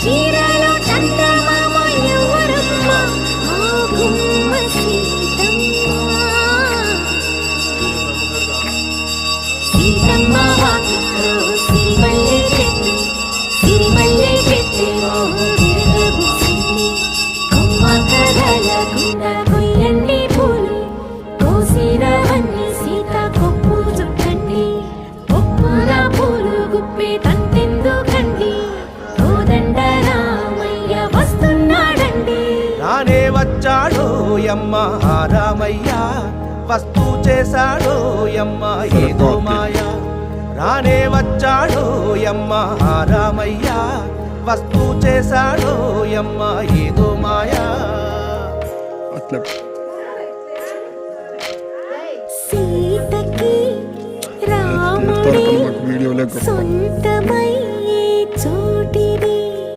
చీరలో చందమామ ఎవరమ్మ ఆ గుమ్మ సీతమ్మ వాకిట్లో సిరిమల్లె చెట్టు విరగబూసింది కొమ్మ కదలకుండా కొయ్యండి పూలు కోసిరవన్నీ సీత కొప్పు చుట్టండి కొప్పుల పూలు గుప్పే తంతెందుకండి కోదండ రామయ్య వస్తున్నాడండి రానే వచ్చాడు యమ్మ ఆ రామయ్య వస్తూ చేశాడు యమ్మ ఏదో మాయ రానే వచ్చాడు యమ్మ ఆ రామయ్య వస్తూ చేశాడు యమ్మ ఏదో మాయా సీతకి రాముడి సొంతమై